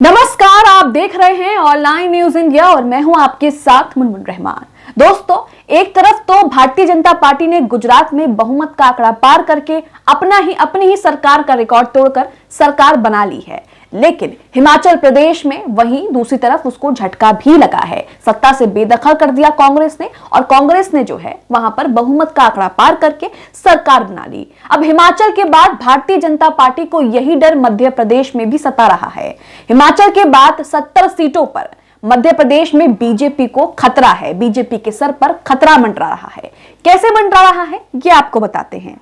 नमस्कार, आप देख रहे हैं ऑनलाइन न्यूज इंडिया और मैं हूं आपके साथ मुनमुन रहमान। दोस्तों, एक तरफ तो भारतीय जनता पार्टी ने गुजरात में बहुमत का आंकड़ा पार करके अपनी ही सरकार का रिकॉर्ड तोड़कर सरकार बना ली है, लेकिन हिमाचल प्रदेश में वहीं दूसरी तरफ उसको झटका भी लगा है। सत्ता से बेदखल कर दिया कांग्रेस ने और कांग्रेस ने जो है वहां पर बहुमत का आंकड़ा पार करके सरकार बना ली। अब हिमाचल के बाद भारतीय जनता पार्टी को यही डर मध्य प्रदेश में भी सता रहा है। हिमाचल के बाद 70 सीटों पर मध्य प्रदेश में बीजेपी को खतरा है। बीजेपी के सर पर खतरा मंडरा रहा है। कैसे मंडरा रहा है ये आपको बताते हैं।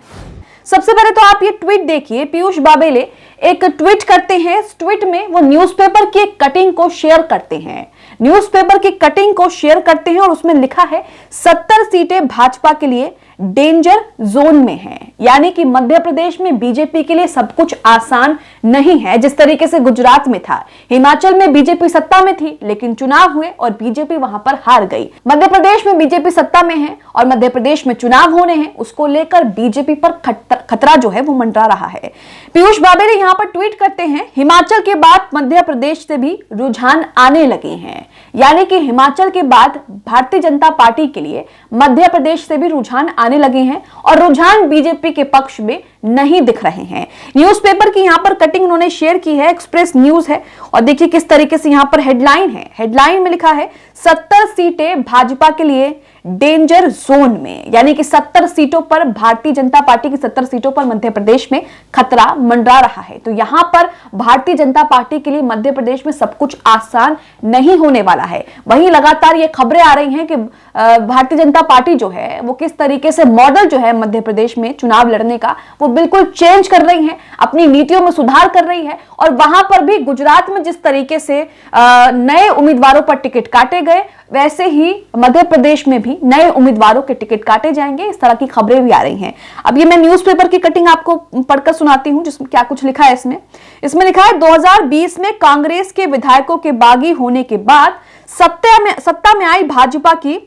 सबसे पहले तो आप ये ट्वीट देखिए। पीयूष बाबेले एक ट्वीट करते हैं। इस ट्वीट में वो न्यूज़पेपर की एक कटिंग को शेयर करते हैं। न्यूज़पेपर की कटिंग को शेयर करते हैं और उसमें लिखा है 70 सीटें भाजपा के लिए डेंजर जोन में हैं। यानी कि मध्य प्रदेश में बीजेपी के लिए सब कुछ आसान नहीं है। जिस तरीके से गुजरात में था, हिमाचल में बीजेपी सत्ता में थी लेकिन चुनाव हुए और बीजेपी वहां पर हार गई। मध्य प्रदेश में बीजेपी सत्ता में है और मध्य प्रदेश में चुनाव होने हैं, उसको लेकर बीजेपी पर खतरा जो है वो मंडरा रहा है। पीयूष बाबेले यहां पर ट्वीट करते हैं, हिमाचल के बाद मध्य प्रदेश से भी रुझान आने लगे हैं। यानी कि हिमाचल के बाद भारतीय जनता पार्टी के लिए मध्य प्रदेश से भी रुझान आने लगे हैं और रुझान बीजेपी के पक्ष में नहीं दिख रहे हैं। न्यूज़पेपर की यहां पर कटिंग उन्होंने शेयर की है, एक्सप्रेस न्यूज है और देखिए किस तरीके से यहां पर हेडलाइन है। हेडलाइन में लिखा है 70 सीटें भाजपा के लिए डेंजर जोन में। यानी कि 70 सीटों पर भारतीय जनता पार्टी की 70 सीटों पर मध्य प्रदेश में खतरा मंडरा रहा है। तो यहां पर भारतीय जनता पार्टी के लिए मध्य प्रदेश में सब कुछ आसान नहीं होने वाला है। वहीं लगातार ये खबरें आ रही हैं कि भारतीय जनता पार्टी जो है वो किस तरीके से मॉडल जो है मध्य प्रदेश में चुनाव लड़ने का वो बिल्कुल चेंज कर रही है, अपनी नीतियों में सुधार कर रही है। और वहां पर भी गुजरात में जिस तरीके से नए उम्मीदवारों पर टिकट काटे गए, वैसे ही मध्य प्रदेश में भी नए उम्मीदवारों के टिकट काटे जाएंगे। इस तरह की खबरें भी आ रही हैं। अब ये मैं न्यूज़पेपर की कटिंग आपको पढ़कर सुनाती हूं जिसमें क्या कुछ लिखा है। इसमें लिखा है 2020 में कांग्रेस के विधायकों के बागी होने के बाद सत्ता में आई भाजपा की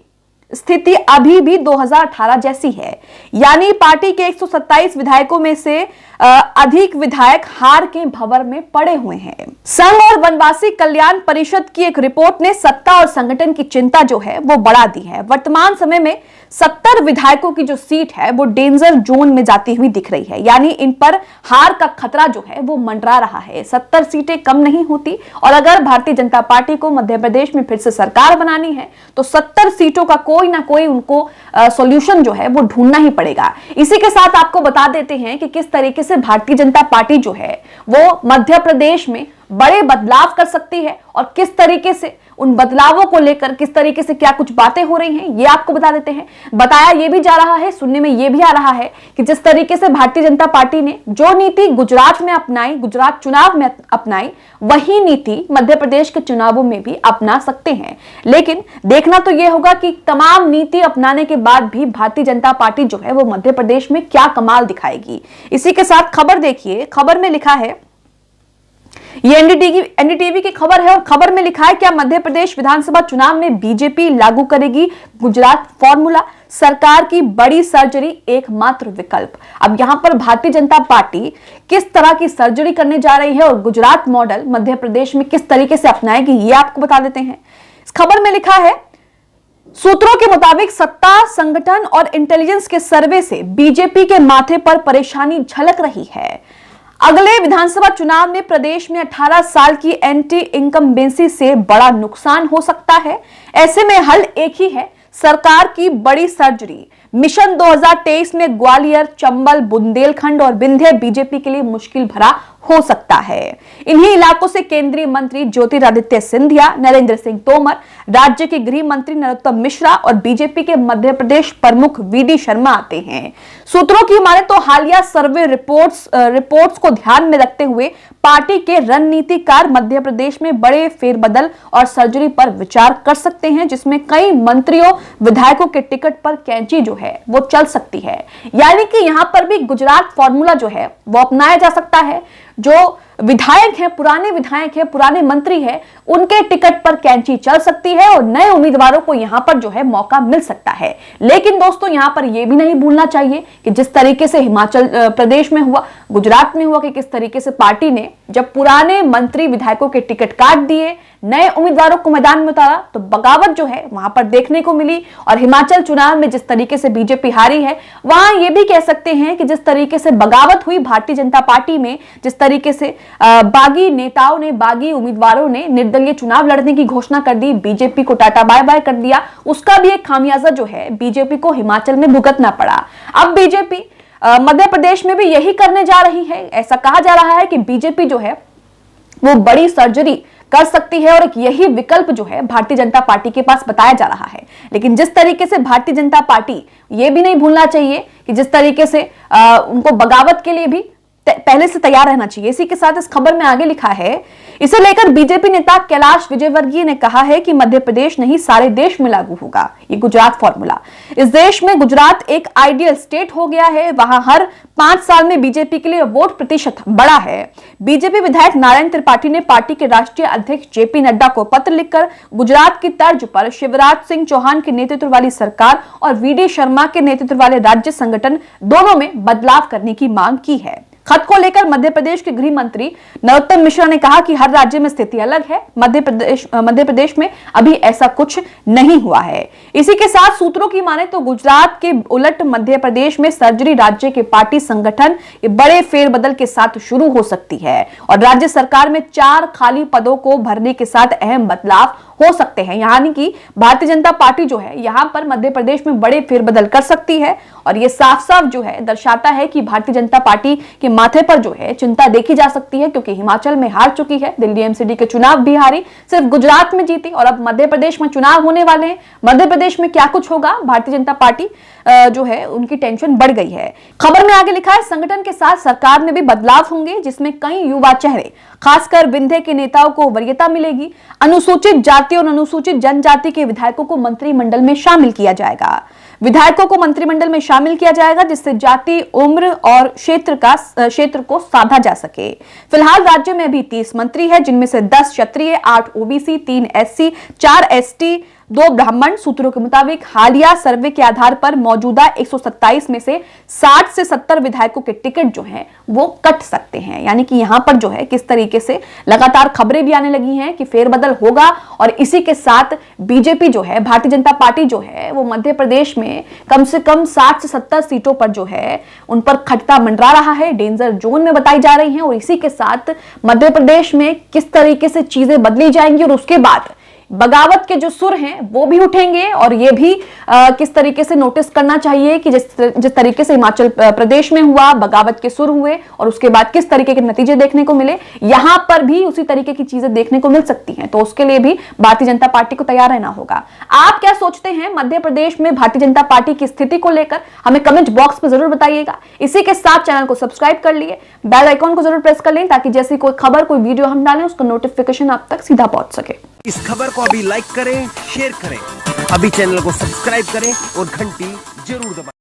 स्थिति अभी भी 2018 जैसी है। यानी पार्टी के 127 विधायकों में से अधिक विधायक हार के भंवर में पड़े हुए हैं। संघ और वनवासी कल्याण परिषद की एक रिपोर्ट ने सत्ता और संगठन की चिंता जो है वो बढ़ा दी है। वर्तमान समय में 70 विधायकों की जो सीट है वो डेंजर जोन में जाती हुई दिख रही है। यानी इन पर हार का खतरा जो है वो मंडरा रहा है। 70 सीटें कम नहीं होती और अगर भारतीय जनता पार्टी को मध्य प्रदेश में फिर से सरकार बनानी है तो 70 सीटों का कोई ना कोई उनको सॉल्यूशन जो है वो ढूंढना ही पड़ेगा। इसी के साथ आपको बता देते हैं कि किस तरीके से भारतीय जनता पार्टी जो है वो मध्य प्रदेश में बड़े बदलाव कर सकती है और किस तरीके से उन बदलावों को लेकर किस तरीके से क्या कुछ बातें हो रही हैं ये आपको बता देते हैं। बताया ये भी जा रहा है, सुनने में ये भी आ रहा है कि जिस तरीके से भारतीय जनता पार्टी ने जो नीति गुजरात में अपनाई, गुजरात चुनाव में अपनाई, वही नीति मध्य प्रदेश के चुनावों में भी अपना सकते हैं। लेकिन देखना तो यह होगा कि तमाम नीति अपनाने के बाद भी भारतीय जनता पार्टी जो है वो मध्य प्रदेश में क्या कमाल दिखाएगी। इसी के साथ खबर देखिए। खबर में लिखा है, ये एनडीटीवी की खबर है और खबर में लिखा है, क्या मध्य प्रदेश विधानसभा चुनाव में बीजेपी लागू करेगी गुजरात फॉर्मूला, सरकार की बड़ी सर्जरी एकमात्र विकल्प। अब यहां पर भारतीय जनता पार्टी किस तरह की सर्जरी करने जा रही है और गुजरात मॉडल मध्य प्रदेश में किस तरीके से अपनाएगी ये आपको बता देते हैं। इस खबर में लिखा है, सूत्रों के मुताबिक सत्ता, संगठन और इंटेलिजेंस के सर्वे से बीजेपी के माथे पर परेशानी झलक रही है। अगले विधानसभा चुनाव में प्रदेश में 18 साल की एंटी इनकम्बेंसी से बड़ा नुकसान हो सकता है। ऐसे में हल एक ही है, सरकार की बड़ी सर्जरी। मिशन 2023 में ग्वालियर, चंबल, बुंदेलखंड और विंध्य बीजेपी के लिए मुश्किल भरा हो सकता है। इन्हीं इलाकों से केंद्रीय मंत्री ज्योतिरादित्य सिंधिया, नरेंद्र सिंह तोमर, राज्य के गृह मंत्री नरोत्तम मिश्रा और बीजेपी के मध्य प्रदेश प्रमुख वीडी शर्मा आते हैं। सूत्रों की माने तो हालिया सर्वे रिपोर्ट्स को ध्यान में रखते हुए पार्टी के रणनीतिकार मध्य प्रदेश में बड़े फेरबदल और सर्जरी पर विचार कर सकते हैं, जिसमें कई मंत्रियों, विधायकों के टिकट पर कैंची जो है वो चल सकती है। यानी कि यहां पर भी गुजरात फॉर्मूला जो है वो अपनाया जा सकता है। जो विधायक हैं, पुराने मंत्री हैं, उनके टिकट पर कैंची चल सकती है और नए उम्मीदवारों को यहां पर जो है मौका मिल सकता है। लेकिन दोस्तों यहां पर यह भी नहीं भूलना चाहिए कि जिस तरीके से हिमाचल प्रदेश में हुआ, गुजरात में हुआ कि किस तरीके से पार्टी ने जब पुराने मंत्री विधायकों के टिकट काट दिए, नए उम्मीदवारों को मैदान में उतारा, तो बगावत जो है वहां पर देखने को मिली। और हिमाचल चुनाव में जिस तरीके से बीजेपी हारी है, वहां यह भी कह सकते हैं कि जिस तरीके से बगावत हुई भारतीय जनता पार्टी में, जिस तरीके से बागी नेताओं ने, बागी उम्मीदवारों ने निर्दलीय चुनाव लड़ने की घोषणा कर दी, बीजेपी को टाटा बाय बाय कर दिया, उसका भी एक खामियाजा जो है बीजेपी को हिमाचल में भुगतना पड़ा। अब बीजेपी मध्य प्रदेश में भी यही करने जा रही है। ऐसा कहा जा रहा है कि बीजेपी जो है वो बड़ी सर्जरी कर सकती है और एक यही विकल्प जो है भारतीय जनता पार्टी के पास बताया जा रहा है। लेकिन जिस तरीके से भारतीय जनता पार्टी, ये भी नहीं भूलना चाहिए कि जिस तरीके से उनको बगावत के लिए भी पहले से तैयार रहना चाहिए। इसी के साथ इस खबर में आगे लिखा है, इसे लेकर बीजेपी नेता कैलाश विजयवर्गीय ने कहा है कि मध्य प्रदेश नहीं सारे देश में लागू होगा ये गुजरात फॉर्मूला। इस देश में गुजरात एक आइडियल स्टेट हो गया है, वहां हर 5 साल में बीजेपी के लिए वोट प्रतिशत बढ़ा है। बीजेपी विधायक नारायण त्रिपाठी ने पार्टी के राष्ट्रीय अध्यक्ष जेपी नड्डा को पत्र लिखकर गुजरात की तर्ज पर शिवराज सिंह चौहान के नेतृत्व वाली सरकार और वीडी शर्मा के नेतृत्व वाले राज्य संगठन दोनों में बदलाव करने की मांग की है। खत को लेकर मध्य प्रदेश के गृह मंत्री नरोत्तम मिश्रा ने कहा कि हर राज्य में स्थिति अलग है, मध्य प्रदेश में अभी ऐसा कुछ नहीं हुआ है। इसी के साथ सूत्रों की माने तो गुजरात के उलट मध्य प्रदेश में सर्जरी राज्य के पार्टी संगठन बड़े फेरबदल के साथ शुरू हो सकती है और राज्य सरकार में 4 खाली पदों को भरने के साथ अहम बदलाव हो सकते हैं। यानी कि भारतीय जनता पार्टी जो है यहां पर मध्य प्रदेश में बड़े फेरबदल कर सकती है और ये साफ साफ जो है दर्शाता है कि भारतीय जनता पार्टी के माथे पर जो है चिंता देखी जा सकती है, क्योंकि हिमाचल में हार चुकी है, दिल्ली एमसीडी के चुनाव भी हारी, सिर्फ गुजरात में जीती और अब मध्य प्रदेश में चुनाव होने वाले हैं। मध्य प्रदेश में क्या कुछ होगा, भारतीय जनता पार्टी जो है उनकी टेंशन बढ़ गई है। खबर में आगे लिखा है, संगठन के साथ सरकार में भी बदलाव होंगे जिसमें कई युवा चेहरे, खासकर विंध्य के नेताओं को वरीयता मिलेगी। अनुसूचित जाति और अनुसूचित जनजाति के विधायकों को मंत्रिमंडल में शामिल किया जाएगा। विधायकों को मंत्रिमंडल में शामिल किया जाएगा जिससे जाति, उम्र और क्षेत्र को साधा जा सके। फिलहाल राज्य में भी 30 मंत्री है, जिनमें से 10 क्षत्रिय, 8 ओबीसी, 3 एससी, 4 एसटी, 2 ब्राह्मण। सूत्रों के मुताबिक हालिया सर्वे के आधार पर मौजूदा 127 में से 60 से 70 विधायकों के टिकट जो हैं वो कट सकते हैं। यानी कि यहां पर जो है किस तरीके से लगातार खबरें भी आने लगी हैं कि फेरबदल होगा और इसी के साथ बीजेपी जो है, भारतीय जनता पार्टी जो है वो मध्य प्रदेश में कम से कम 60 से 70 सीटों पर जो है उन पर खटका मंडरा रहा है, डेंजर जोन में बताई जा रही हैं। और इसी के साथ मध्य प्रदेश में किस तरीके से चीजें बदली जाएंगी और उसके बाद बगावत के जो सुर हैं वो भी उठेंगे और ये भी किस तरीके से नोटिस करना चाहिए कि जिस तरीके से हिमाचल प्रदेश में हुआ, बगावत के सुर हुए और उसके बाद किस तरीके के नतीजे देखने को मिले, यहां पर भी उसी तरीके की चीजें देखने को मिल सकती हैं। तो उसके लिए भी भारतीय जनता पार्टी को तैयार रहना होगा। आप क्या सोचते हैं मध्य प्रदेश में भारतीय जनता पार्टी की स्थिति को लेकर, हमें कमेंट बॉक्स में जरूर बताइएगा। इसी के साथ चैनल को सब्सक्राइब कर लिए, बेल आइकॉन को जरूर प्रेस कर लें ताकि जैसी कोई खबर, कोई वीडियो हम डालें उसका नोटिफिकेशन आप तक सीधा पहुंच सके। इस खबर को अभी लाइक करें, शेयर करें, अभी चैनल को सब्सक्राइब करें और घंटी जरूर दबाएं।